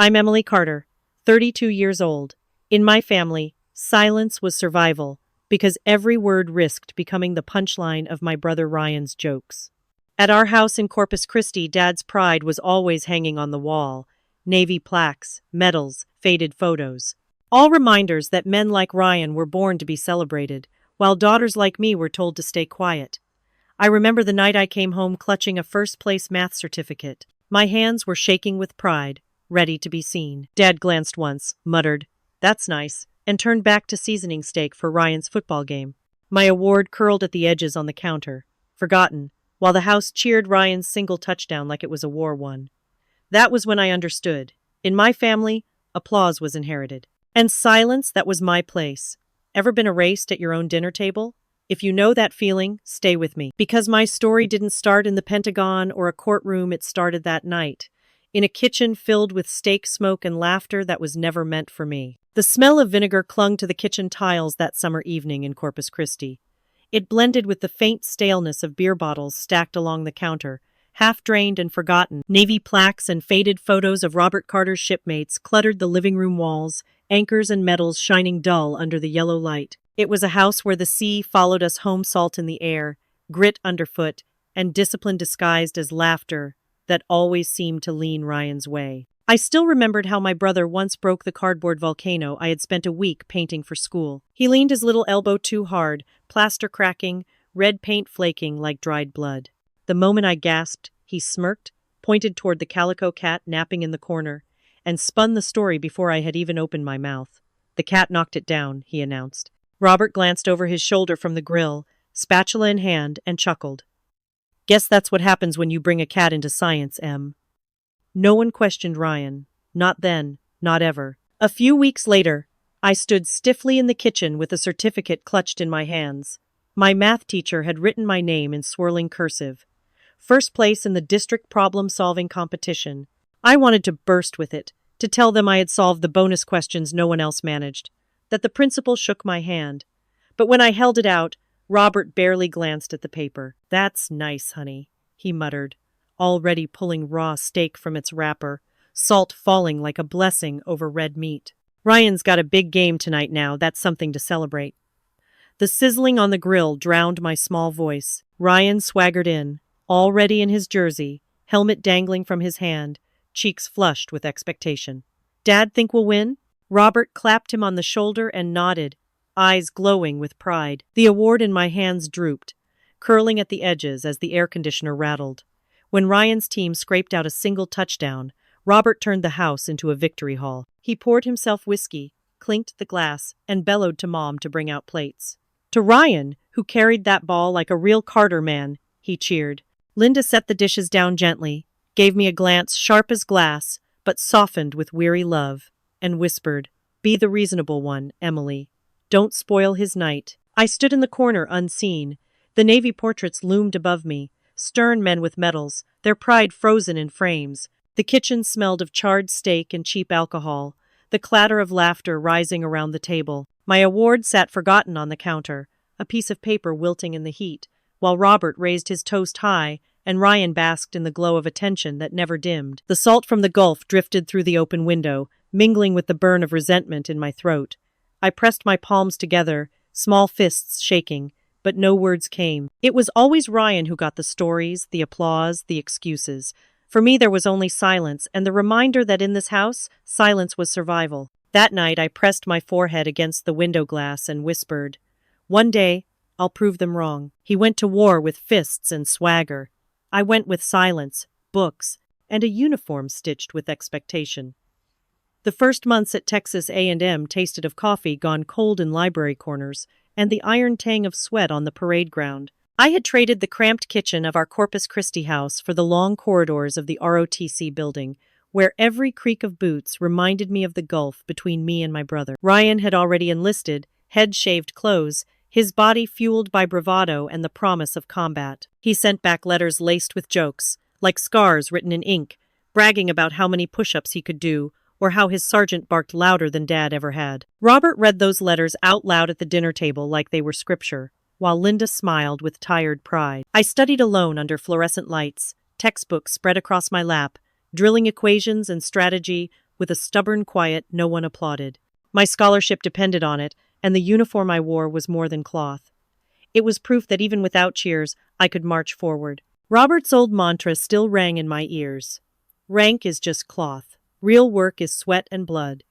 I'm Emily Carter, 32 years old. In my family, silence was survival because every word risked becoming the punchline of my brother Ryan's jokes. At our house in Corpus Christi, Dad's pride was always hanging on the wall. Navy plaques, medals, faded photos. All reminders that men like Ryan were born to be celebrated, while daughters like me were told to stay quiet. I remember the night I came home clutching a first-place math certificate. My hands were shaking with pride, ready to be seen. Dad glanced once, muttered, "That's nice," and turned back to seasoning steak for Ryan's football game. My award curled at the edges on the counter, forgotten, while the house cheered Ryan's single touchdown like it was a war won. That was when I understood. In my family, applause was inherited. And silence, that was my place. Ever been erased at your own dinner table? If you know that feeling, stay with me. Because my story didn't start in the Pentagon or a courtroom, it started that night, in a kitchen filled with steak smoke and laughter that was never meant for me. The smell of vinegar clung to the kitchen tiles that summer evening in Corpus Christi. It blended with the faint staleness of beer bottles stacked along the counter, half drained and forgotten. Navy plaques and faded photos of Robert Carter's shipmates cluttered the living room walls, anchors and medals shining dull under the yellow light. It was a house where the sea followed us home, salt in the air, grit underfoot, and discipline disguised as laughter that always seemed to lean Ryan's way. I still remembered how my brother once broke the cardboard volcano I had spent a week painting for school. He leaned his little elbow too hard, plaster cracking, red paint flaking like dried blood. The moment I gasped, he smirked, pointed toward the calico cat napping in the corner, and spun the story before I had even opened my mouth. "The cat knocked it down," he announced. Robert glanced over his shoulder from the grill, spatula in hand, and chuckled. "Guess that's what happens when you bring a cat into science, Em." No one questioned Ryan. Not then, not ever. A few weeks later, I stood stiffly in the kitchen with a certificate clutched in my hands. My math teacher had written my name in swirling cursive. First place in the district problem-solving competition. I wanted to burst with it, to tell them I had solved the bonus questions no one else managed, that the principal shook my hand. But when I held it out, Robert barely glanced at the paper. "That's nice, honey," he muttered, already pulling raw steak from its wrapper, salt falling like a blessing over red meat. "Ryan's got a big game tonight now, that's something to celebrate." The sizzling on the grill drowned my small voice. Ryan swaggered in, already in his jersey, helmet dangling from his hand, cheeks flushed with expectation. "Dad think we'll win?" Robert clapped him on the shoulder and nodded, eyes glowing with pride. The award in my hands drooped, curling at the edges as the air conditioner rattled. When Ryan's team scraped out a single touchdown, Robert turned the house into a victory hall. He poured himself whiskey, clinked the glass, and bellowed to Mom to bring out plates. To Ryan, who carried that ball like a real Carter man, he cheered. Linda set the dishes down gently, gave me a glance sharp as glass, but softened with weary love, and whispered, "Be the reasonable one, Emily. Don't spoil his night." I stood in the corner unseen. The Navy portraits loomed above me, stern men with medals, their pride frozen in frames. The kitchen smelled of charred steak and cheap alcohol, the clatter of laughter rising around the table. My award sat forgotten on the counter, a piece of paper wilting in the heat, while Robert raised his toast high and Ryan basked in the glow of attention that never dimmed. The salt from the Gulf drifted through the open window, mingling with the burn of resentment in my throat. I pressed my palms together, small fists shaking, but no words came. It was always Ryan who got the stories, the applause, the excuses. For me, there was only silence, and the reminder that in this house, silence was survival. That night, I pressed my forehead against the window glass and whispered, "One day, I'll prove them wrong." He went to war with fists and swagger. I went with silence, books, and a uniform stitched with expectation. The first months at Texas A&M tasted of coffee gone cold in library corners and the iron tang of sweat on the parade ground. I had traded the cramped kitchen of our Corpus Christi house for the long corridors of the ROTC building, where every creak of boots reminded me of the gulf between me and my brother. Ryan had already enlisted, head-shaved clothes, his body fueled by bravado and the promise of combat. He sent back letters laced with jokes, like scars written in ink, bragging about how many push-ups he could do, or how his sergeant barked louder than Dad ever had. Robert read those letters out loud at the dinner table like they were scripture, while Linda smiled with tired pride. I studied alone under fluorescent lights, textbooks spread across my lap, drilling equations and strategy, with a stubborn quiet no one applauded. My scholarship depended on it, and the uniform I wore was more than cloth. It was proof that even without cheers, I could march forward. Robert's old mantra still rang in my ears. Rank is just cloth. Real work is sweat and blood.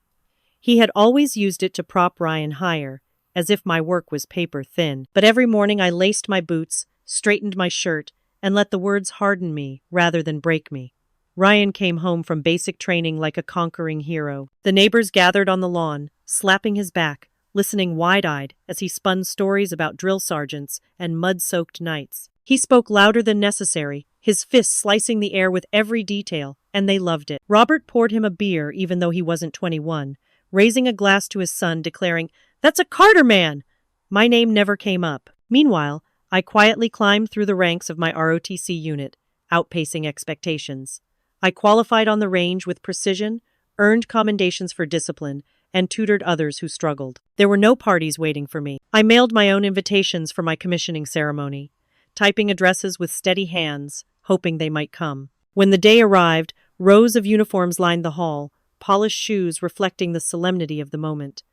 He had always used it to prop Ryan higher, as if my work was paper thin. But every morning I laced my boots, straightened my shirt, and let the words harden me rather than break me. Ryan came home from basic training like a conquering hero. The neighbors gathered on the lawn, slapping his back, listening wide-eyed as he spun stories about drill sergeants and mud-soaked nights. He spoke louder than necessary, his fists slicing the air with every detail, and they loved it. Robert poured him a beer even though he wasn't 21, raising a glass to his son, declaring, "That's a Carter man!" My name never came up. Meanwhile, I quietly climbed through the ranks of my ROTC unit, outpacing expectations. I qualified on the range with precision, earned commendations for discipline, and tutored others who struggled. There were no parties waiting for me. I mailed my own invitations for my commissioning ceremony, typing addresses with steady hands, hoping they might come. When the day arrived, rows of uniforms lined the hall, polished shoes reflecting the solemnity of the moment.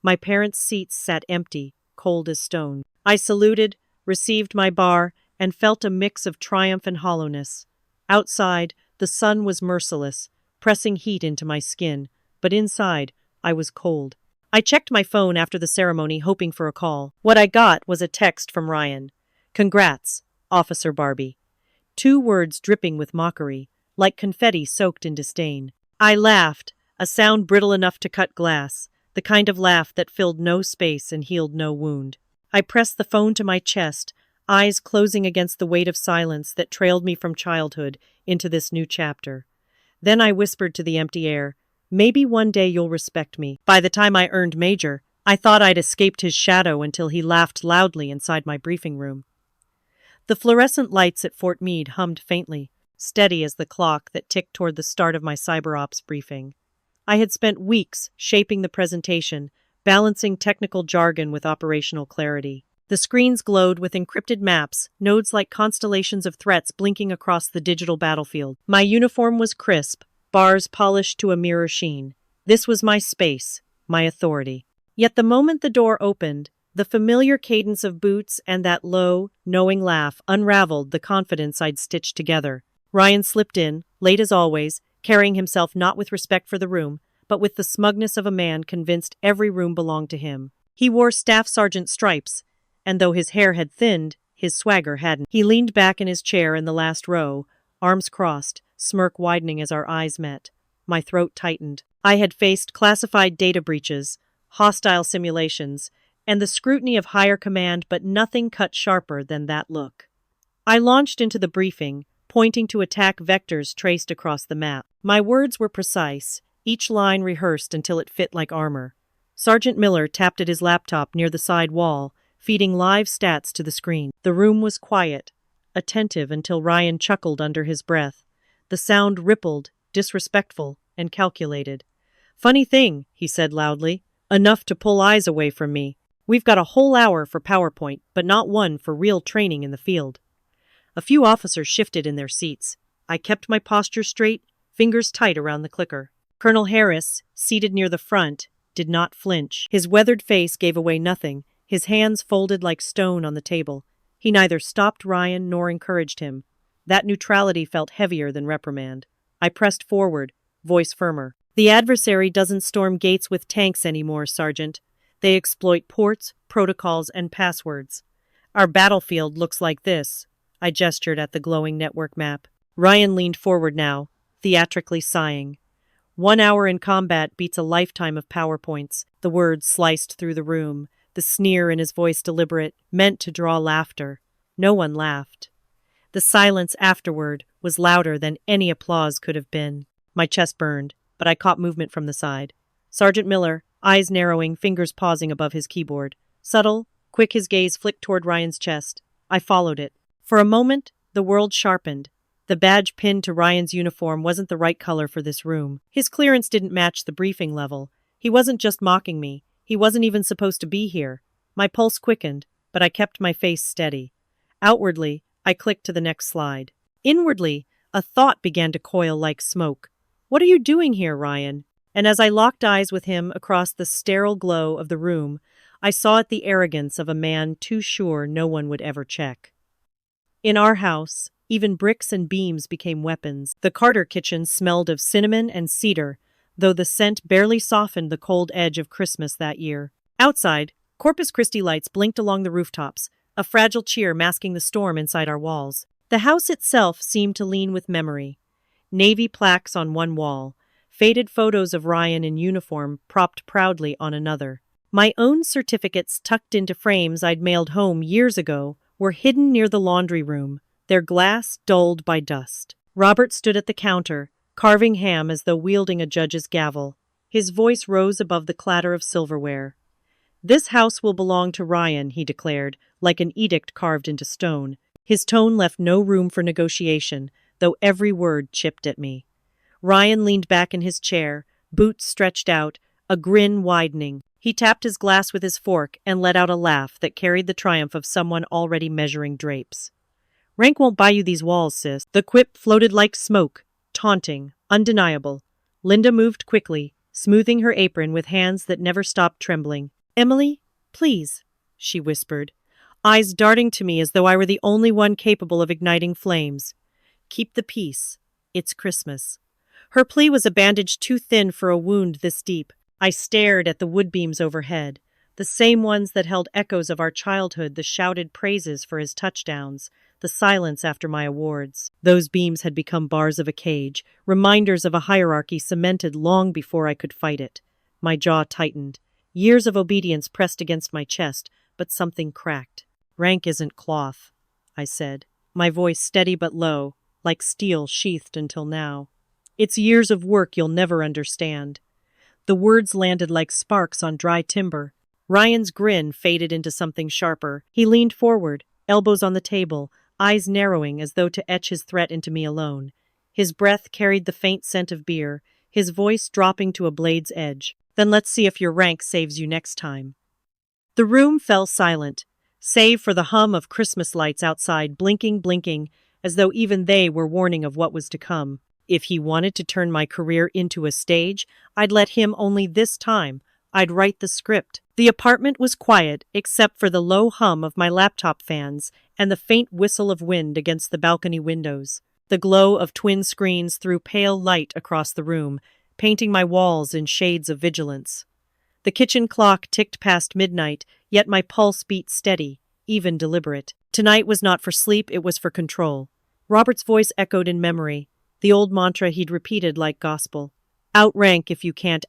My parents' seats sat empty, cold as stone. I saluted, received my bar, and felt a mix of triumph and hollowness. Outside, the sun was merciless, pressing heat into my skin, but inside, I was cold. I checked my phone after the ceremony, hoping for a call. What I got was a text from Ryan. "Congrats, Officer Barbie." 2 words dripping with mockery, like confetti soaked in disdain. I laughed, a sound brittle enough to cut glass, the kind of laugh that filled no space and healed no wound. I pressed the phone to my chest, eyes closing against the weight of silence that trailed me from childhood into this new chapter. Then I whispered to the empty air, "Maybe one day you'll respect me." By the time I earned major, I thought I'd escaped his shadow until he laughed loudly inside my briefing room. The fluorescent lights at Fort Meade hummed faintly, steady as the clock that ticked toward the start of my cyberops briefing. I had spent weeks shaping the presentation, balancing technical jargon with operational clarity. The screens glowed with encrypted maps, nodes like constellations of threats blinking across the digital battlefield. My uniform was crisp, bars polished to a mirror sheen. This was my space, my authority. Yet the moment the door opened, the familiar cadence of boots and that low, knowing laugh unraveled the confidence I'd stitched together. Ryan slipped in, late as always, carrying himself not with respect for the room, but with the smugness of a man convinced every room belonged to him. He wore staff sergeant stripes, and though his hair had thinned, his swagger hadn't. He leaned back in his chair in the last row, arms crossed, smirk widening as our eyes met. My throat tightened. I had faced classified data breaches, hostile simulations, and the scrutiny of higher command, but nothing cut sharper than that look. I launched into the briefing, pointing to attack vectors traced across the map. My words were precise, each line rehearsed until it fit like armor. Sergeant Miller tapped at his laptop near the side wall, feeding live stats to the screen. The room was quiet, attentive until Ryan chuckled under his breath. The sound rippled, disrespectful, and calculated. "Funny thing," he said loudly, "enough to pull eyes away from me. We've got a whole hour for PowerPoint, but not one for real training in the field." A few officers shifted in their seats. I kept my posture straight, fingers tight around the clicker. Colonel Harris, seated near the front, did not flinch. His weathered face gave away nothing, his hands folded like stone on the table. He neither stopped Ryan nor encouraged him. That neutrality felt heavier than reprimand. I pressed forward, voice firmer. "The adversary doesn't storm gates with tanks anymore, Sergeant. They exploit ports, protocols, and passwords. Our battlefield looks like this." I gestured at the glowing network map. Ryan leaned forward now, theatrically sighing. "1 hour in combat beats a lifetime of PowerPoints." The words sliced through the room, the sneer in his voice deliberate, meant to draw laughter. No one laughed. The silence afterward was louder than any applause could have been. My chest burned, but I caught movement from the side. Sergeant Miller, eyes narrowing, fingers pausing above his keyboard. Subtle, quick, his gaze flicked toward Ryan's chest. I followed it. For a moment, the world sharpened. The badge pinned to Ryan's uniform wasn't the right color for this room. His clearance didn't match the briefing level. He wasn't just mocking me. He wasn't even supposed to be here. My pulse quickened, but I kept my face steady. Outwardly, I clicked to the next slide. Inwardly, a thought began to coil like smoke. "What are you doing here, Ryan?" And as I locked eyes with him across the sterile glow of the room, I saw it the arrogance of a man too sure no one would ever check. In our house, even bricks and beams became weapons. The Carter kitchen smelled of cinnamon and cedar, though the scent barely softened the cold edge of Christmas that year. Outside, Corpus Christi lights blinked along the rooftops, a fragile cheer masking the storm inside our walls. The house itself seemed to lean with memory. Navy plaques on one wall, faded photos of Ryan in uniform propped proudly on another. My own certificates tucked into frames I'd mailed home years ago were hidden near the laundry room, their glass dulled by dust. Robert stood at the counter, carving ham as though wielding a judge's gavel. His voice rose above the clatter of silverware. "This house will belong to Ryan," he declared, like an edict carved into stone. His tone left no room for negotiation, though every word chipped at me. Ryan leaned back in his chair, boots stretched out, a grin widening. He tapped his glass with his fork and let out a laugh that carried the triumph of someone already measuring drapes. "Rank won't buy you these walls, sis." The quip floated like smoke, taunting, undeniable. Linda moved quickly, smoothing her apron with hands that never stopped trembling. "Emily, please," she whispered, eyes darting to me as though I were the only one capable of igniting flames. "Keep the peace. It's Christmas." Her plea was a bandage too thin for a wound this deep. I stared at the wood beams overhead, the same ones that held echoes of our childhood, the shouted praises for his touchdowns, the silence after my awards. Those beams had become bars of a cage, reminders of a hierarchy cemented long before I could fight it. My jaw tightened. Years of obedience pressed against my chest, but something cracked. "Rank isn't cloth," I said, my voice steady but low, like steel sheathed until now. "It's years of work you'll never understand." The words landed like sparks on dry timber. Ryan's grin faded into something sharper. He leaned forward, elbows on the table, eyes narrowing as though to etch his threat into me alone. His breath carried the faint scent of beer, his voice dropping to a blade's edge. "Then let's see if your rank saves you next time." The room fell silent, save for the hum of Christmas lights outside, blinking, as though even they were warning of what was to come. If he wanted to turn my career into a stage, I'd let him, only this time. I'd write the script. The apartment was quiet, except for the low hum of my laptop fans and the faint whistle of wind against the balcony windows. The glow of twin screens threw pale light across the room, painting my walls in shades of vigilance. The kitchen clock ticked past midnight, yet my pulse beat steady, even deliberate. Tonight was not for sleep, it was for control. Robert's voice echoed in memory, the old mantra he'd repeated like gospel. "Outrank if you can't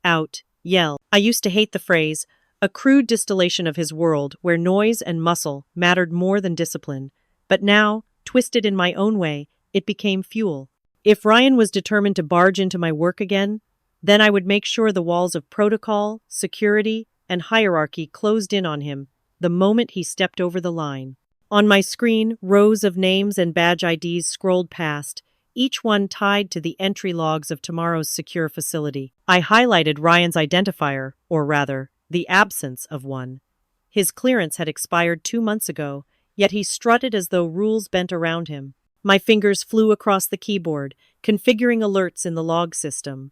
yell." I used to hate the phrase, a crude distillation of his world where noise and muscle mattered more than discipline. But now, twisted in my own way, it became fuel. If Ryan was determined to barge into my work again, then I would make sure the walls of protocol, security, and hierarchy closed in on him the moment he stepped over the line. On my screen, rows of names and badge IDs scrolled past, each one tied to the entry logs of tomorrow's secure facility. I highlighted Ryan's identifier, or rather, the absence of one. His clearance had expired 2 months ago, yet he strutted as though rules bent around him. My fingers flew across the keyboard, configuring alerts in the log system.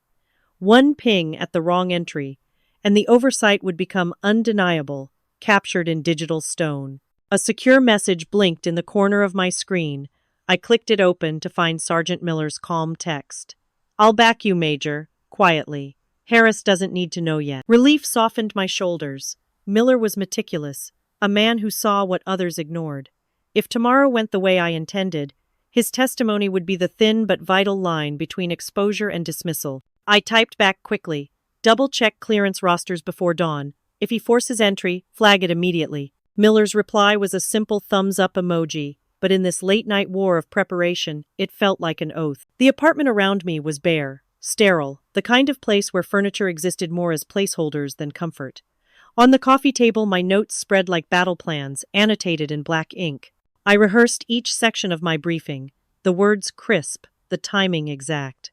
One ping at the wrong entry, and the oversight would become undeniable, captured in digital stone. A secure message blinked in the corner of my screen. I clicked it open to find Sergeant Miller's calm text. "I'll back you, Major," quietly. "Harris doesn't need to know yet." Relief softened my shoulders. Miller was meticulous, a man who saw what others ignored. If tomorrow went the way I intended, his testimony would be the thin but vital line between exposure and dismissal. I typed back quickly. "Double-check clearance rosters before dawn. If he forces entry, flag it immediately." Miller's reply was a simple thumbs-up emoji, but in this late-night war of preparation, it felt like an oath. The apartment around me was bare, sterile, the kind of place where furniture existed more as placeholders than comfort. On the coffee table, my notes spread like battle plans, annotated in black ink. I rehearsed each section of my briefing, the words crisp, the timing exact.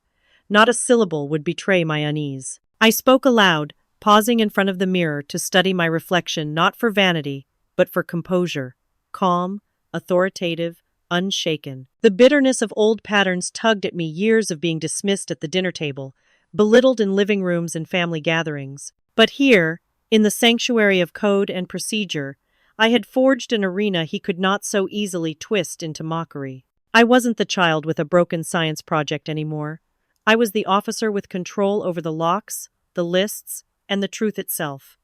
Not a syllable would betray my unease. I spoke aloud, pausing in front of the mirror to study my reflection not for vanity, but for composure. Calm, authoritative, unshaken. The bitterness of old patterns tugged at me, years of being dismissed at the dinner table, belittled in living rooms and family gatherings. But here, in the sanctuary of code and procedure, I had forged an arena he could not so easily twist into mockery. I wasn't the child with a broken science project anymore. I was the officer with control over the locks, the lists, and the truth itself.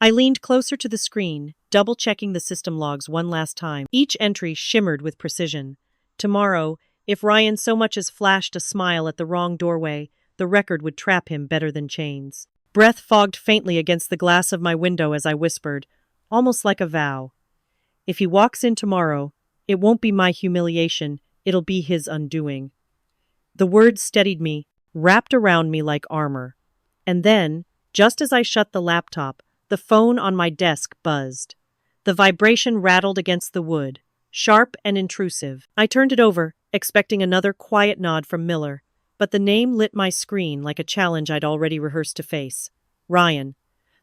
I leaned closer to the screen, double-checking the system logs one last time. Each entry shimmered with precision. Tomorrow, if Ryan so much as flashed a smile at the wrong doorway, the record would trap him better than chains. Breath fogged faintly against the glass of my window as I whispered, almost like a vow. If he walks in tomorrow, it won't be my humiliation, it'll be his undoing. The words steadied me, wrapped around me like armor. And then, just as I shut the laptop, the phone on my desk buzzed. The vibration rattled against the wood, sharp and intrusive. I turned it over, expecting another quiet nod from Miller, but the name lit my screen like a challenge I'd already rehearsed to face. Ryan.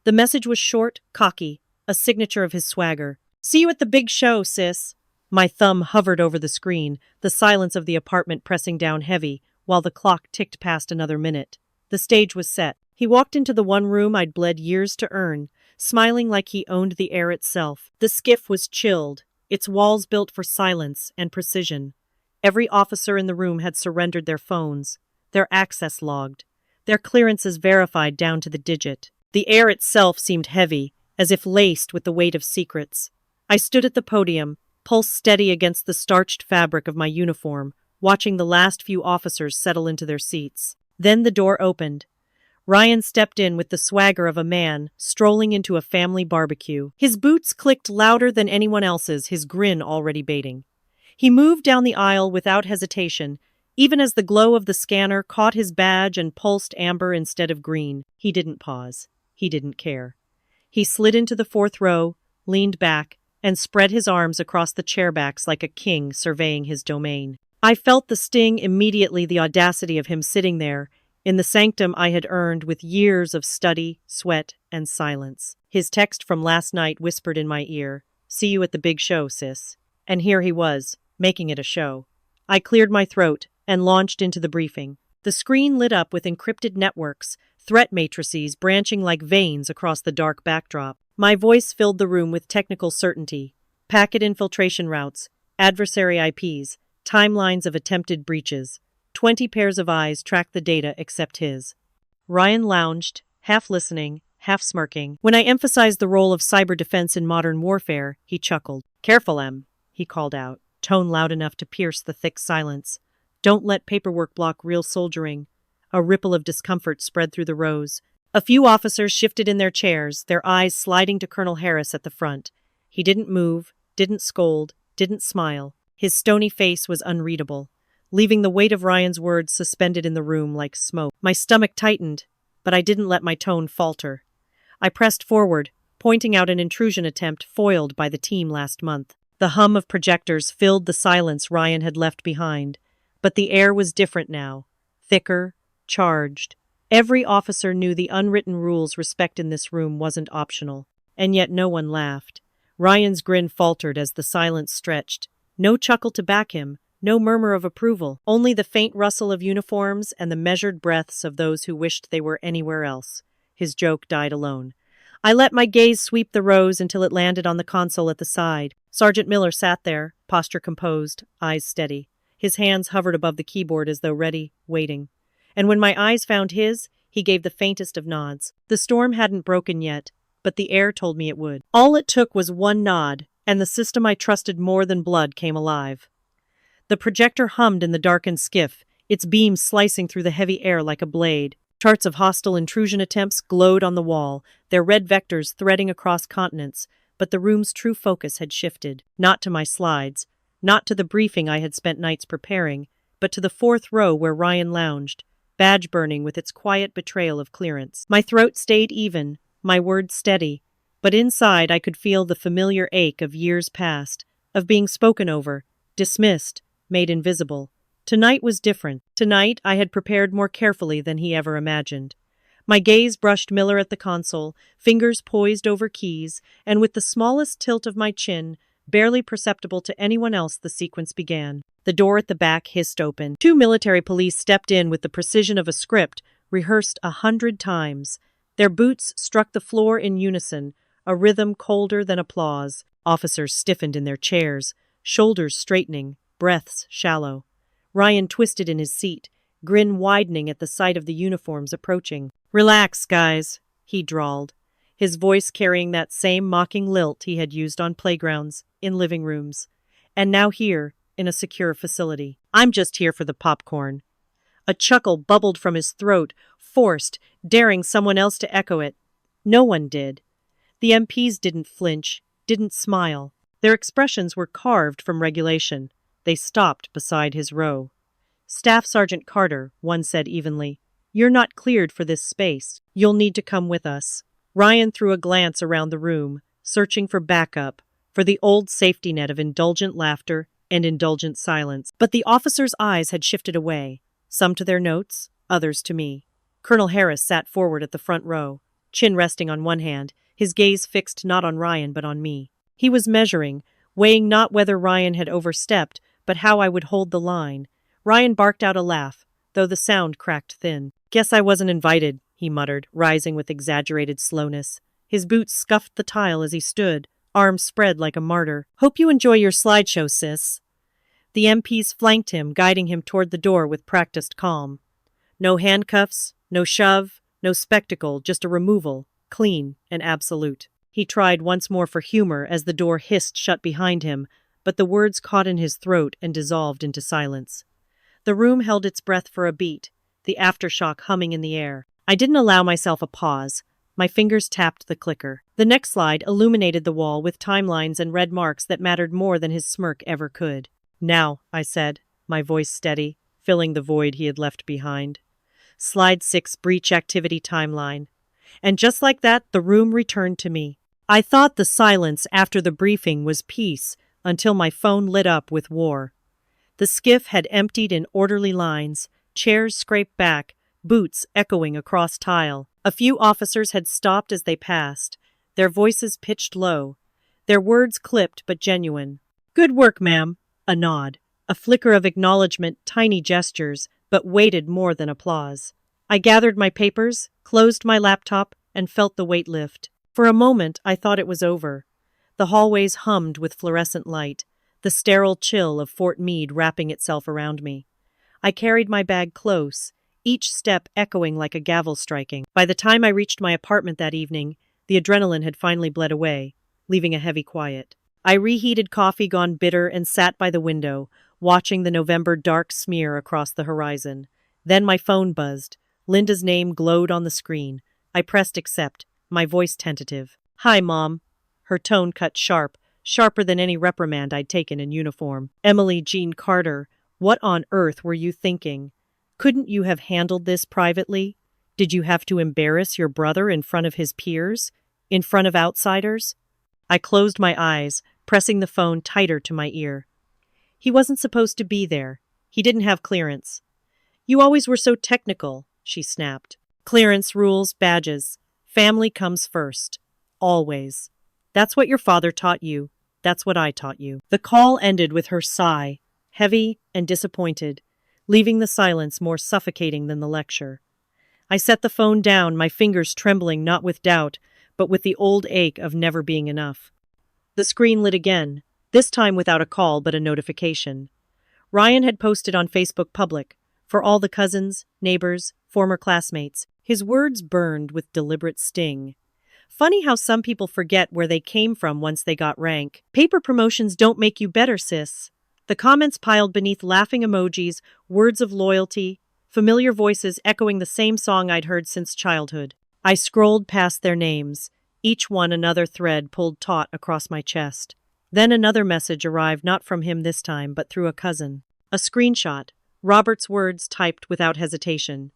The message was short, cocky, a signature of his swagger. "See you at the big show, sis." My thumb hovered over the screen, the silence of the apartment pressing down heavy, while the clock ticked past another minute. The stage was set. He walked into the one room I'd bled years to earn, smiling like he owned the air itself. The skiff was chilled, its walls built for silence and precision. Every officer in the room had surrendered their phones, their access logged, their clearances verified down to the digit. The air itself seemed heavy, as if laced with the weight of secrets. I stood at the podium, pulse steady against the starched fabric of my uniform, watching the last few officers settle into their seats. Then the door opened. Ryan stepped in with the swagger of a man strolling into a family barbecue. His boots clicked louder than anyone else's, his grin already baiting. He moved down the aisle without hesitation, even as the glow of the scanner caught his badge and pulsed amber instead of green. He didn't pause. He didn't care. He slid into the fourth row, leaned back, and spread his arms across the chairbacks like a king surveying his domain. I felt the sting immediately, the audacity of him sitting there, in the sanctum I had earned with years of study, sweat, and silence. His text from last night whispered in my ear, "See you at the big show, sis." And here he was, making it a show. I cleared my throat and launched into the briefing. The screen lit up with encrypted networks, threat matrices branching like veins across the dark backdrop. My voice filled the room with technical certainty. Packet infiltration routes, adversary IPs, timelines of attempted breaches. 20 pairs of eyes tracked the data except his. Ryan lounged, half listening, half smirking. When I emphasized the role of cyber defense in modern warfare, he chuckled. "Careful, Em," he called out, tone loud enough to pierce the thick silence. "Don't let paperwork block real soldiering." A ripple of discomfort spread through the rows. A few officers shifted in their chairs, their eyes sliding to Colonel Harris at the front. He didn't move, didn't scold, didn't smile. His stony face was unreadable, leaving the weight of Ryan's words suspended in the room like smoke. My stomach tightened, but I didn't let my tone falter. I pressed forward, pointing out an intrusion attempt foiled by the team last month. The hum of projectors filled the silence Ryan had left behind, but the air was different now, thicker, charged. Every officer knew the unwritten rules respect in this room wasn't optional, and yet no one laughed. Ryan's grin faltered as the silence stretched. No chuckle to back him, no murmur of approval, only the faint rustle of uniforms and the measured breaths of those who wished they were anywhere else. His joke died alone. I let my gaze sweep the rows until it landed on the console at the side. Sergeant Miller sat there, posture composed, eyes steady. His hands hovered above the keyboard as though ready, waiting. And when my eyes found his, he gave the faintest of nods. The storm hadn't broken yet, but the air told me it would. All it took was one nod, and the system I trusted more than blood came alive. The projector hummed in the darkened skiff, its beams slicing through the heavy air like a blade. Charts of hostile intrusion attempts glowed on the wall, their red vectors threading across continents, but the room's true focus had shifted, not to my slides, not to the briefing I had spent nights preparing, but to the fourth row where Ryan lounged, badge burning with its quiet betrayal of clearance. My throat stayed even, my words steady, but inside I could feel the familiar ache of years past, of being spoken over, dismissed, made invisible. Tonight was different. Tonight I had prepared more carefully than he ever imagined. My gaze brushed Miller at the console, fingers poised over keys, and with the smallest tilt of my chin, barely perceptible to anyone else, the sequence began. The door at the back hissed open. 2 military police stepped in with the precision of a script, rehearsed 100 times. Their boots struck the floor in unison, a rhythm colder than applause. Officers stiffened in their chairs, shoulders straightening, breaths shallow. Ryan twisted in his seat, grin widening at the sight of the uniforms approaching. "Relax, guys," he drawled, his voice carrying that same mocking lilt he had used on playgrounds, in living rooms, and now here, in a secure facility. "I'm just here for the popcorn." A chuckle bubbled from his throat, forced, daring someone else to echo it. No one did. The MPs didn't flinch, didn't smile. Their expressions were carved from regulation. They stopped beside his row. "Staff Sergeant Carter," one said evenly, "you're not cleared for this space. You'll need to come with us." Ryan threw a glance around the room, searching for backup, for the old safety net of indulgent laughter and indulgent silence. But the officers' eyes had shifted away, some to their notes, others to me. Colonel Harris sat forward at the front row, chin resting on one hand, his gaze fixed not on Ryan but on me. He was measuring, weighing not whether Ryan had overstepped, but how I would hold the line. Ryan barked out a laugh, though the sound cracked thin. "Guess I wasn't invited," he muttered, rising with exaggerated slowness. His boots scuffed the tile as he stood, arms spread like a martyr. "Hope you enjoy your slideshow, sis." The MPs flanked him, guiding him toward the door with practiced calm. No handcuffs, no shove, no spectacle, just a removal, clean and absolute. He tried once more for humor as the door hissed shut behind him, but the words caught in his throat and dissolved into silence. The room held its breath for a beat, the aftershock humming in the air. I didn't allow myself a pause. My fingers tapped the clicker. The next slide illuminated the wall with timelines and red marks that mattered more than his smirk ever could. "Now," I said, my voice steady, filling the void he had left behind. Slide 6, breach activity timeline. And just like that, the room returned to me. I thought the silence after the briefing was peace until my phone lit up with war. The skiff had emptied in orderly lines, chairs scraped back, boots echoing across tile. A few officers had stopped as they passed, their voices pitched low, their words clipped but genuine. "Good work, ma'am." A nod, a flicker of acknowledgement, tiny gestures, but weighted more than applause. I gathered my papers, closed my laptop, and felt the weight lift. For a moment, I thought it was over. The hallways hummed with fluorescent light, the sterile chill of Fort Meade wrapping itself around me. I carried my bag close, each step echoing like a gavel striking. By the time I reached my apartment that evening, the adrenaline had finally bled away, leaving a heavy quiet. I reheated coffee gone bitter and sat by the window, watching the November dark smear across the horizon. Then my phone buzzed. Linda's name glowed on the screen. I pressed accept, my voice tentative. "Hi, Mom." Her tone cut sharp, sharper than any reprimand I'd taken in uniform. "Emily Jean Carter, what on earth were you thinking? Couldn't you have handled this privately? Did you have to embarrass your brother in front of his peers? In front of outsiders?" I closed my eyes, pressing the phone tighter to my ear. "He wasn't supposed to be there. He didn't have clearance." "You always were so technical," she snapped. "Clearance, rules, badges. Family comes first. Always. That's what your father taught you. That's what I taught you." The call ended with her sigh, heavy and disappointed, leaving the silence more suffocating than the lecture. I set the phone down, my fingers trembling not with doubt, but with the old ache of never being enough. The screen lit again, this time without a call but a notification. Ryan had posted on Facebook Public, for all the cousins, neighbors, former classmates. His words burned with deliberate sting. Funny how some people forget where they came from once they got rank. "Paper promotions don't make you better, sis." The comments piled beneath laughing emojis, words of loyalty, familiar voices echoing the same song I'd heard since childhood. I scrolled past their names, each one another thread pulled taut across my chest. Then another message arrived, not from him this time, but through a cousin. A screenshot, Robert's words typed without hesitation.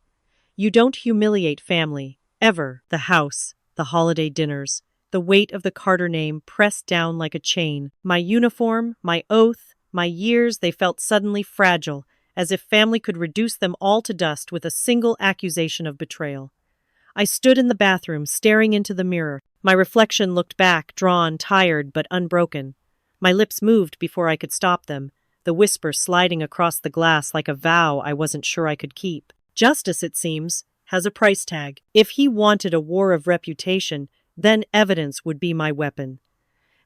"You don't humiliate family, ever." The house, the holiday dinners, the weight of the Carter name pressed down like a chain. My uniform, my oath, my years, they felt suddenly fragile, as if family could reduce them all to dust with a single accusation of betrayal. I stood in the bathroom, staring into the mirror. My reflection looked back, drawn, tired, but unbroken. My lips moved before I could stop them, the whisper sliding across the glass like a vow I wasn't sure I could keep. "Justice, it seems, has a price tag. If he wanted a war of reputation, then evidence would be my weapon.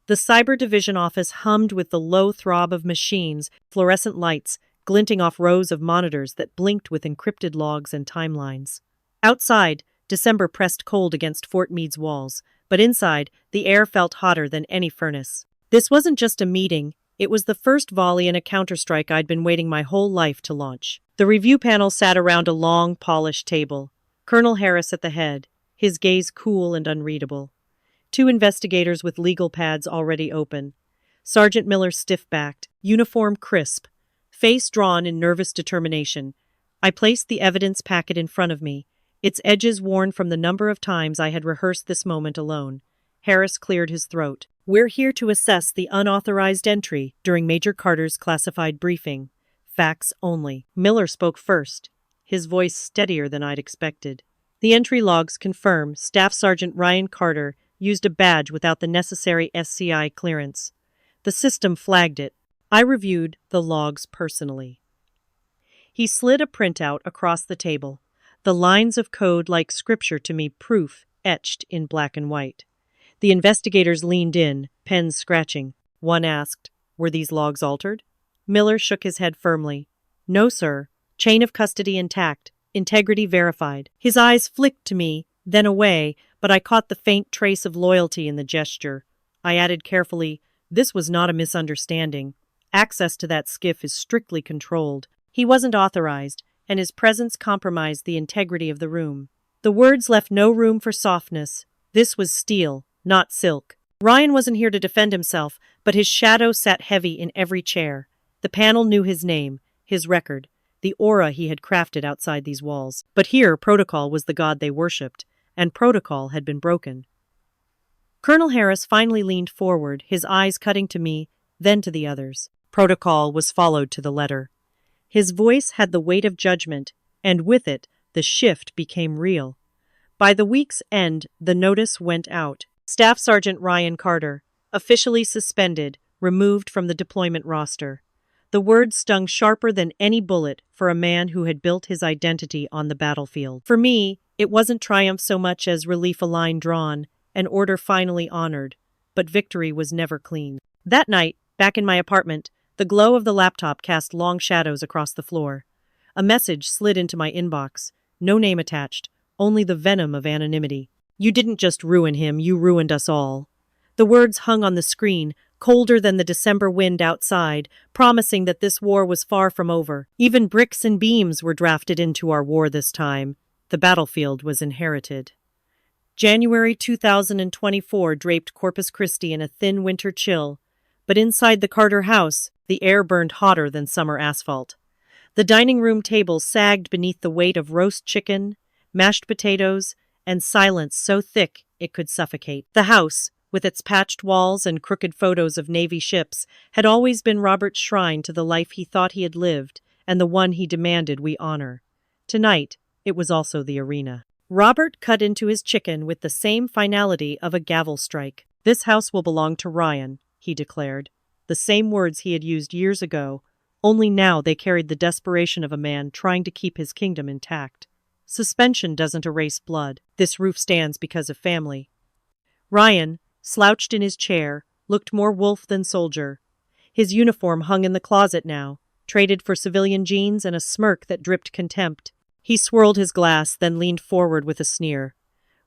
The Cyber Division office hummed with the low throb of machines, fluorescent lights, glinting off rows of monitors that blinked with encrypted logs and timelines. Outside, December pressed cold against Fort Meade's walls, but inside, the air felt hotter than any furnace. This wasn't just a meeting, it was the first volley in a counterstrike I'd been waiting my whole life to launch. The review panel sat around a long, polished table. Colonel Harris at the head, his gaze cool and unreadable. Two investigators with legal pads already open. Sergeant Miller stiff-backed, uniform crisp, face drawn in nervous determination. I placed the evidence packet in front of me, its edges worn from the number of times I had rehearsed this moment alone. Harris cleared his throat. "We're here to assess the unauthorized entry during Major Carter's classified briefing. Facts only." Miller spoke first, his voice steadier than I'd expected. "The entry logs confirm Staff Sergeant Ryan Carter used a badge without the necessary SCI clearance. The system flagged it. I reviewed the logs personally." He slid a printout across the table, the lines of code like scripture to me, proof etched in black and white. The investigators leaned in, pens scratching. One asked, "Were these logs altered?" Miller shook his head firmly. "No, sir. Chain of custody intact. Integrity verified." His eyes flicked to me, then away, but I caught the faint trace of loyalty in the gesture. I added carefully, "This was not a misunderstanding. Access to that skiff is strictly controlled. He wasn't authorized, and his presence compromised the integrity of the room." The words left no room for softness. This was steel, not silk. Ryan wasn't here to defend himself, but his shadow sat heavy in every chair. The panel knew his name, his record, the aura he had crafted outside these walls. But here, protocol was the god they worshipped, and protocol had been broken. Colonel Harris finally leaned forward, his eyes cutting to me, then to the others. Protocol was followed to the letter. His voice had the weight of judgment, and with it, the shift became real. By the week's end, the notice went out. Staff Sergeant Ryan Carter, officially suspended, removed from the deployment roster. The words stung sharper than any bullet for a man who had built his identity on the battlefield. For me, it wasn't triumph so much as relief, a line drawn, an order finally honored, but victory was never clean. That night, back in my apartment, the glow of the laptop cast long shadows across the floor. A message slid into my inbox, no name attached, only the venom of anonymity. "You didn't just ruin him, you ruined us all." The words hung on the screen, colder than the December wind outside, promising that this war was far from over. Even bricks and beams were drafted into our war this time. The battlefield was inherited. January 2024 draped Corpus Christi in a thin winter chill, but inside the Carter house, the air burned hotter than summer asphalt. The dining room table sagged beneath the weight of roast chicken, mashed potatoes, and silence so thick it could suffocate. The house, with its patched walls and crooked photos of Navy ships, had always been Robert's shrine to the life he thought he had lived and the one he demanded we honor. Tonight, it was also the arena. Robert cut into his chicken with the same finality of a gavel strike. "This house will belong to Ryan," he declared. The same words he had used years ago, only now they carried the desperation of a man trying to keep his kingdom intact. Suspension doesn't erase blood. This roof stands because of family. Ryan, slouched in his chair, looked more wolf than soldier. His uniform hung in the closet now, traded for civilian jeans and a smirk that dripped contempt. He swirled his glass, then leaned forward with a sneer.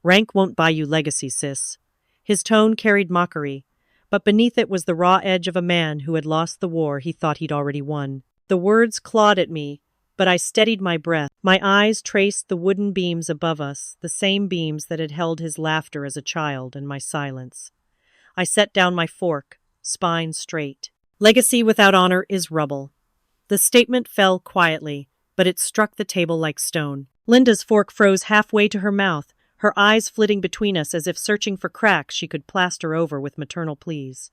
"Rank won't buy you legacy, sis." His tone carried mockery, but beneath it was the raw edge of a man who had lost the war he thought he'd already won. The words clawed at me, but I steadied my breath. My eyes traced the wooden beams above us, the same beams that had held his laughter as a child and my silence. I set down my fork, spine straight. "Legacy without honor is rubble." The statement fell quietly, but it struck the table like stone. Linda's fork froze halfway to her mouth, her eyes flitting between us as if searching for cracks she could plaster over with maternal pleas.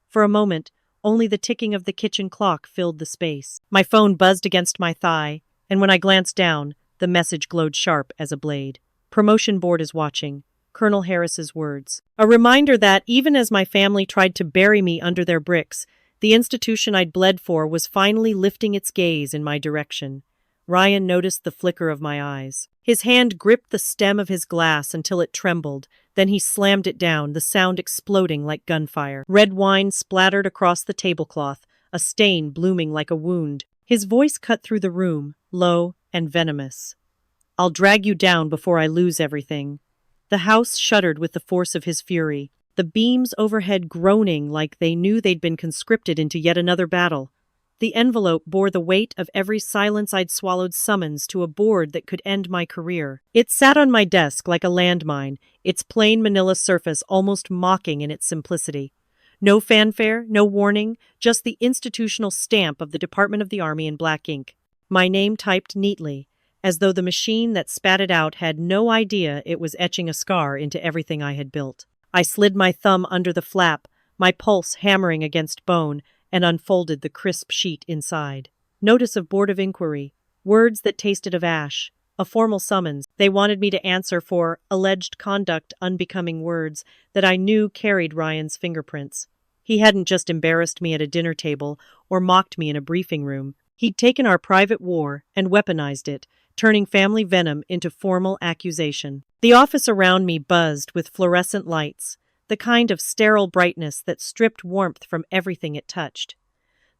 For a moment, only the ticking of the kitchen clock filled the space. My phone buzzed against my thigh, and when I glanced down, the message glowed sharp as a blade. "Promotion board is watching." Colonel Harris's words. A reminder that, even as my family tried to bury me under their bricks, the institution I'd bled for was finally lifting its gaze in my direction. Ryan noticed the flicker of my eyes. His hand gripped the stem of his glass until it trembled, then he slammed it down, the sound exploding like gunfire. Red wine splattered across the tablecloth, a stain blooming like a wound. His voice cut through the room, low and venomous. "I'll drag you down before I lose everything." The house shuddered with the force of his fury, the beams overhead groaning like they knew they'd been conscripted into yet another battle. The envelope bore the weight of every silence I'd swallowed summons to a board that could end my career. It sat on my desk like a landmine, its plain manila surface almost mocking in its simplicity. No fanfare, no warning, just the institutional stamp of the Department of the Army in black ink. My name typed neatly, as though the machine that spat it out had no idea it was etching a scar into everything I had built. I slid my thumb under the flap, my pulse hammering against bone, and unfolded the crisp sheet inside. Notice of Board of Inquiry, words that tasted of ash, a formal summons. They wanted me to answer for alleged conduct unbecoming words that I knew carried Ryan's fingerprints. He hadn't just embarrassed me at a dinner table or mocked me in a briefing room. He'd taken our private war and weaponized it, turning family venom into formal accusation. The office around me buzzed with fluorescent lights, the kind of sterile brightness that stripped warmth from everything it touched.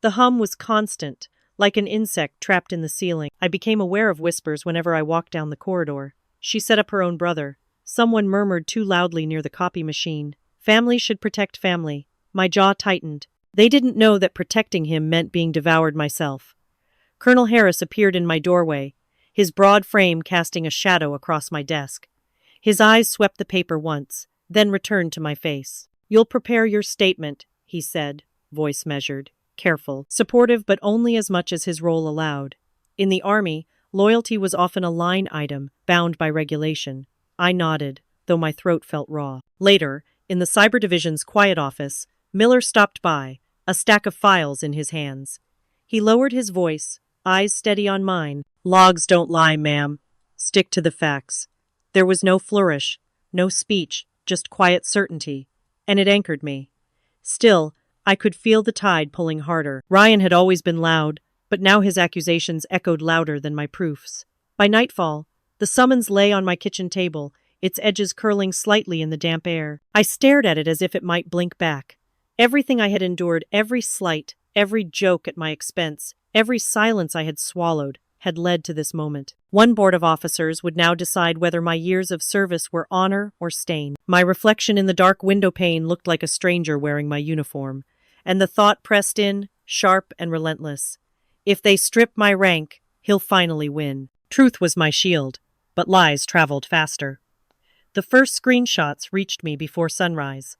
The hum was constant, like an insect trapped in the ceiling. I became aware of whispers whenever I walked down the corridor. She set up her own brother. Someone murmured too loudly near the copy machine. Family should protect family. My jaw tightened. They didn't know that protecting him meant being devoured myself. Colonel Harris appeared in my doorway, his broad frame casting a shadow across my desk. His eyes swept the paper once, then returned to my face. "You'll prepare your statement," he said, voice measured, careful, supportive but only as much as his role allowed. In the Army, loyalty was often a line item, bound by regulation. I nodded, though my throat felt raw. Later, in the Cyber Division's quiet office, Miller stopped by, a stack of files in his hands. He lowered his voice, eyes steady on mine. "Logs don't lie, ma'am. Stick to the facts." There was no flourish, no speech, just quiet certainty, and it anchored me. Still, I could feel the tide pulling harder. Ryan had always been loud, but now his accusations echoed louder than my proofs. By nightfall, the summons lay on my kitchen table, its edges curling slightly in the damp air. I stared at it as if it might blink back. Everything I had endured, every slight, every joke at my expense, every silence I had swallowed, had led to this moment. One board of officers would now decide whether my years of service were honor or stain. My reflection in the dark window pane looked like a stranger wearing my uniform, and the thought pressed in, sharp and relentless. If they strip my rank, he'll finally win. Truth was my shield, but lies traveled faster. The first screenshots reached me before sunrise.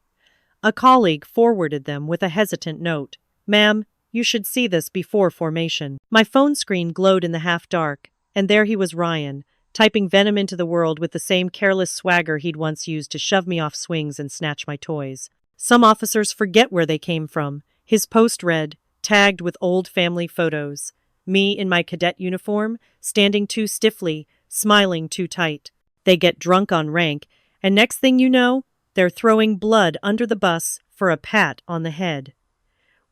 A colleague forwarded them with a hesitant note. "Ma'am, you should see this before formation." My phone screen glowed in the half-dark, and there he was, Ryan, typing venom into the world with the same careless swagger he'd once used to shove me off swings and snatch my toys. Some officers forget where they came from. His post read, tagged with old family photos. Me in my cadet uniform, standing too stiffly, smiling too tight. They get drunk on rank, and next thing you know, they're throwing blood under the bus for a pat on the head.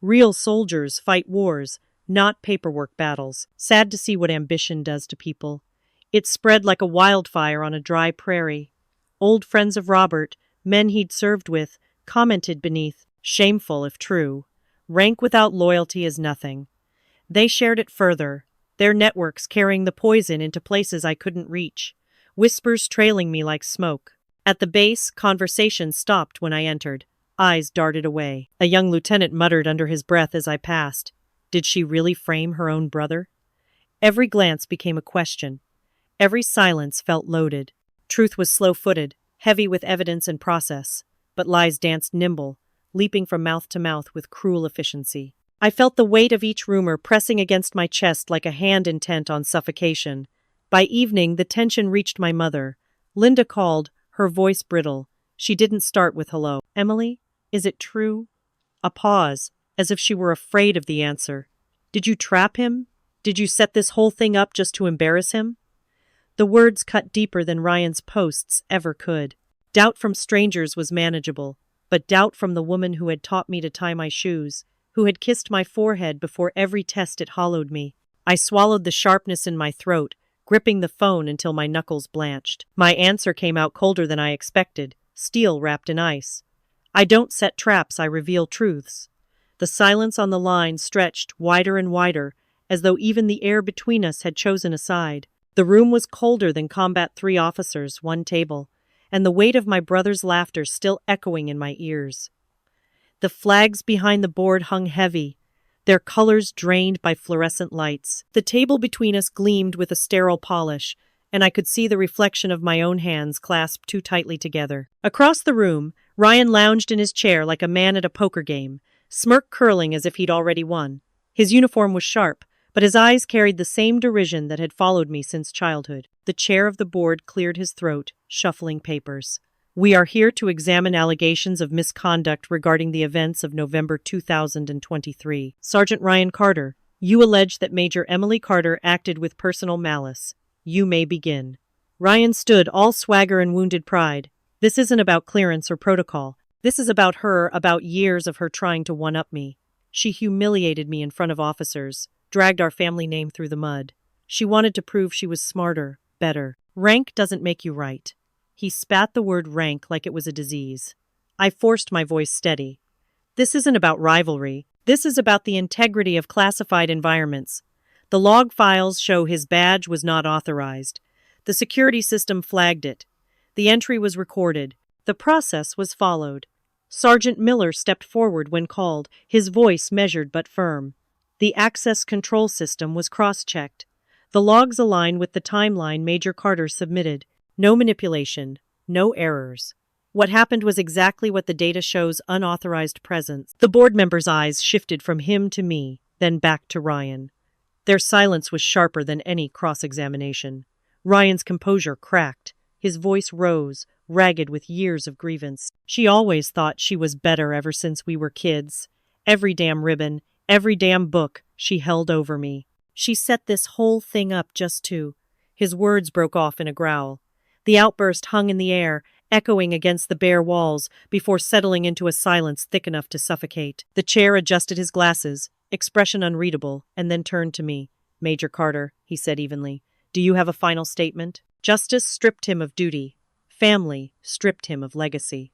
Real soldiers fight wars, not paperwork battles. Sad to see what ambition does to people. It spread like a wildfire on a dry prairie. Old friends of Robert, men he'd served with, commented beneath, shameful if true. Rank without loyalty is nothing. They shared it further, their networks carrying the poison into places I couldn't reach, whispers trailing me like smoke. At the base, conversation stopped when I entered. Eyes darted away. A young lieutenant muttered under his breath as I passed. Did she really frame her own brother? Every glance became a question. Every silence felt loaded. Truth was slow-footed, heavy with evidence and process, but lies danced nimble, leaping from mouth to mouth with cruel efficiency. I felt the weight of each rumor pressing against my chest like a hand intent on suffocation. By evening, the tension reached my mother. Linda called, her voice brittle. She didn't start with hello. "Emily, is it true?" A pause, as if she were afraid of the answer. "Did you trap him? Did you set this whole thing up just to embarrass him?" The words cut deeper than Ryan's posts ever could. Doubt from strangers was manageable, but doubt from the woman who had taught me to tie my shoes, who had kissed my forehead before every test it hollowed me. I swallowed the sharpness in my throat, gripping the phone until my knuckles blanched. My answer came out colder than I expected, steel wrapped in ice. I don't set traps, I reveal truths. The silence on the line stretched wider and wider, as though even the air between us had chosen a side. The room was colder than Combat 3 officers, one table, and the weight of my brother's laughter still echoing in my ears. The flags behind the board hung heavy, their colors drained by fluorescent lights. The table between us gleamed with a sterile polish, and I could see the reflection of my own hands clasped too tightly together. Across the room, Ryan lounged in his chair like a man at a poker game, smirk curling as if he'd already won. His uniform was sharp, but his eyes carried the same derision that had followed me since childhood. The chair of the board cleared his throat, shuffling papers. We are here to examine allegations of misconduct regarding the events of November 2023. Sergeant Ryan Carter, you allege that Major Emily Carter acted with personal malice. You may begin. Ryan stood, all swagger and wounded pride. This isn't about clearance or protocol. This is about her, about years of her trying to one-up me. She humiliated me in front of officers, dragged our family name through the mud. She wanted to prove she was smarter, better. Rank doesn't make you right. He spat the word rank like it was a disease. I forced my voice steady. This isn't about rivalry. This is about the integrity of classified environments. The log files show his badge was not authorized. The security system flagged it. The entry was recorded. The process was followed. Sergeant Miller stepped forward when called, his voice measured but firm. The access control system was cross-checked. The logs align with the timeline Major Carter submitted. No manipulation, no errors. What happened was exactly what the data shows: unauthorized presence. The board members' eyes shifted from him to me, then back to Ryan. Their silence was sharper than any cross-examination. Ryan's composure cracked. His voice rose, ragged with years of grievance. She always thought she was better ever since we were kids. Every damn ribbon, every damn book she held over me. She set this whole thing up just to... His words broke off in a growl. The outburst hung in the air, echoing against the bare walls, before settling into a silence thick enough to suffocate. The chair adjusted his glasses, expression unreadable, and then turned to me. Major Carter, he said evenly, do you have a final statement? Justice stripped him of duty. Family stripped him of legacy.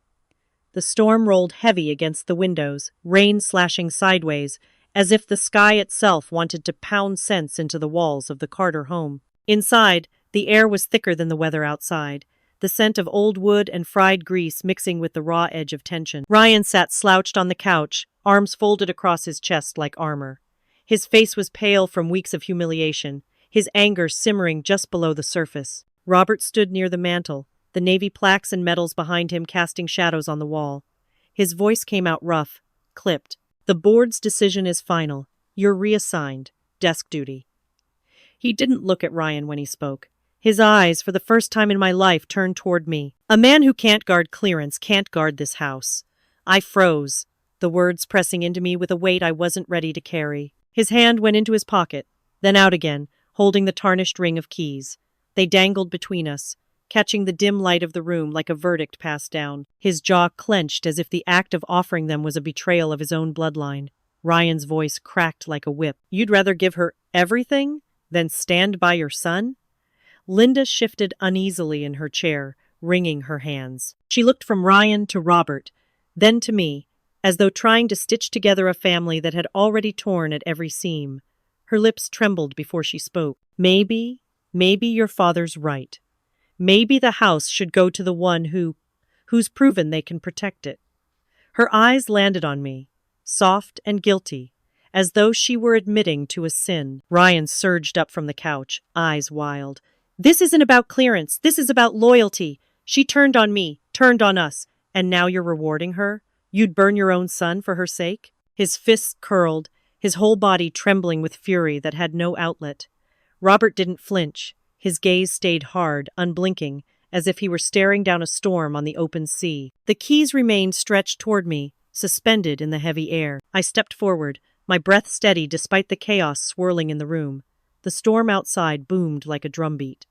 The storm rolled heavy against the windows, rain slashing sideways, as if the sky itself wanted to pound sense into the walls of the Carter home. Inside, the air was thicker than the weather outside, the scent of old wood and fried grease mixing with the raw edge of tension. Ryan sat slouched on the couch, arms folded across his chest like armor. His face was pale from weeks of humiliation, his anger simmering just below the surface. Robert stood near the mantel, the navy plaques and medals behind him casting shadows on the wall. His voice came out rough, clipped. The board's decision is final. You're reassigned. Desk duty. He didn't look at Ryan when he spoke. His eyes, for the first time in my life, turned toward me. A man who can't guard clearance can't guard this house. I froze, the words pressing into me with a weight I wasn't ready to carry. His hand went into his pocket, then out again, holding the tarnished ring of keys. They dangled between us, catching the dim light of the room like a verdict passed down. His jaw clenched as if the act of offering them was a betrayal of his own bloodline. Ryan's voice cracked like a whip. You'd rather give her everything than stand by your son? Linda shifted uneasily in her chair, wringing her hands. She looked from Ryan to Robert, then to me, as though trying to stitch together a family that had already torn at every seam. Her lips trembled before she spoke. Maybe your father's right. Maybe the house should go to the one who's proven they can protect it. Her eyes landed on me, soft and guilty, as though she were admitting to a sin. Ryan surged up from the couch, eyes wild. This isn't about clearance. This is about loyalty. She turned on me, turned on us, and now you're rewarding her? You'd burn your own son for her sake? His fists curled, his whole body trembling with fury that had no outlet. Robert didn't flinch. His gaze stayed hard, unblinking, as if he were staring down a storm on the open sea. The keys remained stretched toward me, suspended in the heavy air. I stepped forward, my breath steady despite the chaos swirling in the room. The storm outside boomed like a drumbeat.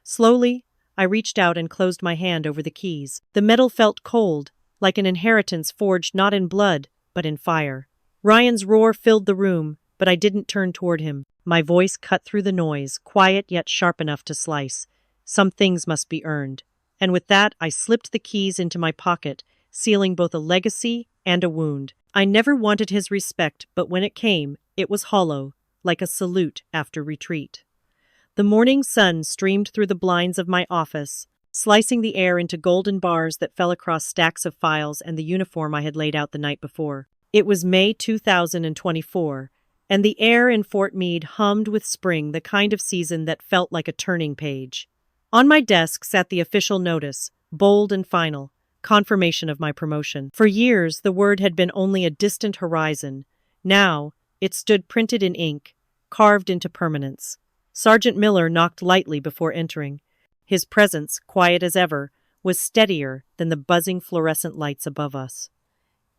Slowly, I reached out and closed my hand over the keys. The metal felt cold, like an inheritance forged not in blood, but in fire. Ryan's roar filled the room, but I didn't turn toward him. My voice cut through the noise, quiet yet sharp enough to slice. Some things must be earned. And with that, I slipped the keys into my pocket, sealing both a legacy and a wound. I never wanted his respect, but when it came, it was hollow, like a salute after retreat. The morning sun streamed through the blinds of my office, slicing the air into golden bars that fell across stacks of files and the uniform I had laid out the night before. It was May 2024, and the air in Fort Meade hummed with spring, the kind of season that felt like a turning page. On my desk sat the official notice, bold and final, confirmation of my promotion. For years, the word had been only a distant horizon. Now, it stood printed in ink, carved into permanence. Sergeant Miller knocked lightly before entering. His presence, quiet as ever, was steadier than the buzzing fluorescent lights above us.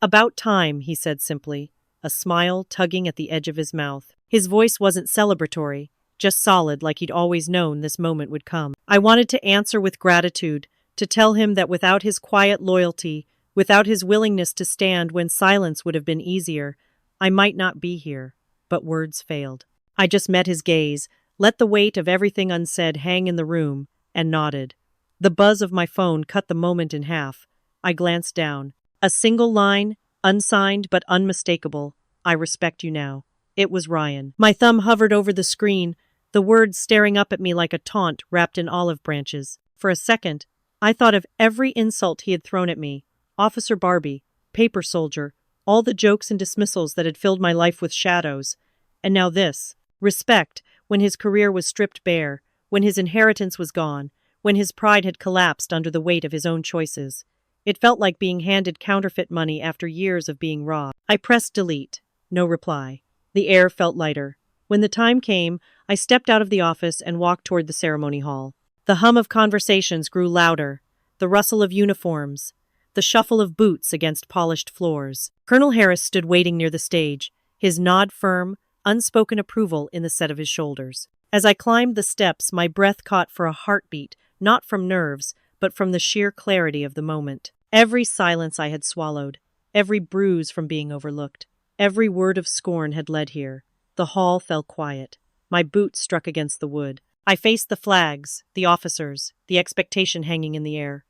"About time," he said simply, a smile tugging at the edge of his mouth. His voice wasn't celebratory, just solid, like he'd always known this moment would come. I wanted to answer with gratitude, to tell him that without his quiet loyalty, without his willingness to stand when silence would have been easier, I might not be here. But words failed. I just met his gaze, let the weight of everything unsaid hang in the room, and nodded. The buzz of my phone cut the moment in half. I glanced down. A single line, unsigned but unmistakable. "I respect you now." It was Ryan. My thumb hovered over the screen, the words staring up at me like a taunt wrapped in olive branches. For a second, I thought of every insult he had thrown at me. Officer Barbie, paper soldier, all the jokes and dismissals that had filled my life with shadows. And now this. Respect, when his career was stripped bare, when his inheritance was gone, when his pride had collapsed under the weight of his own choices. It felt like being handed counterfeit money after years of being robbed. I pressed delete. No reply. The air felt lighter. When the time came, I stepped out of the office and walked toward the ceremony hall. The hum of conversations grew louder, the rustle of uniforms, the shuffle of boots against polished floors. Colonel Harris stood waiting near the stage, his nod firm, unspoken approval in the set of his shoulders. As I climbed the steps, my breath caught for a heartbeat, not from nerves, but from the sheer clarity of the moment. Every silence I had swallowed, every bruise from being overlooked, every word of scorn had led here. The hall fell quiet. My boots struck against the wood. I faced the flags, the officers, the expectation hanging in the air.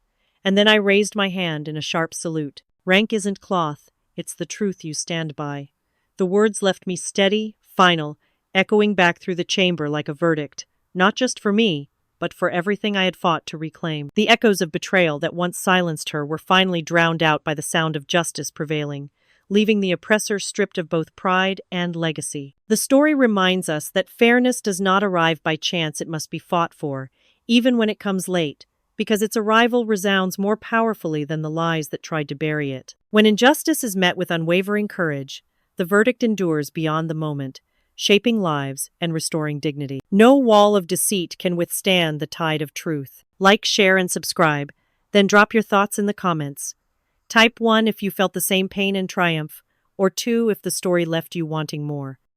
And then I raised my hand in a sharp salute. "Rank isn't cloth, it's the truth you stand by." The words left me steady, final, echoing back through the chamber like a verdict, not just for me, but for everything I had fought to reclaim. The echoes of betrayal that once silenced her were finally drowned out by the sound of justice prevailing, leaving the oppressor stripped of both pride and legacy. The story reminds us that fairness does not arrive by chance, it must be fought for, even when it comes late, because its arrival resounds more powerfully than the lies that tried to bury it. When injustice is met with unwavering courage, the verdict endures beyond the moment, shaping lives and restoring dignity. No wall of deceit can withstand the tide of truth. Like, share, and subscribe, then drop your thoughts in the comments. Type 1 if you felt the same pain and triumph, or 2 if the story left you wanting more.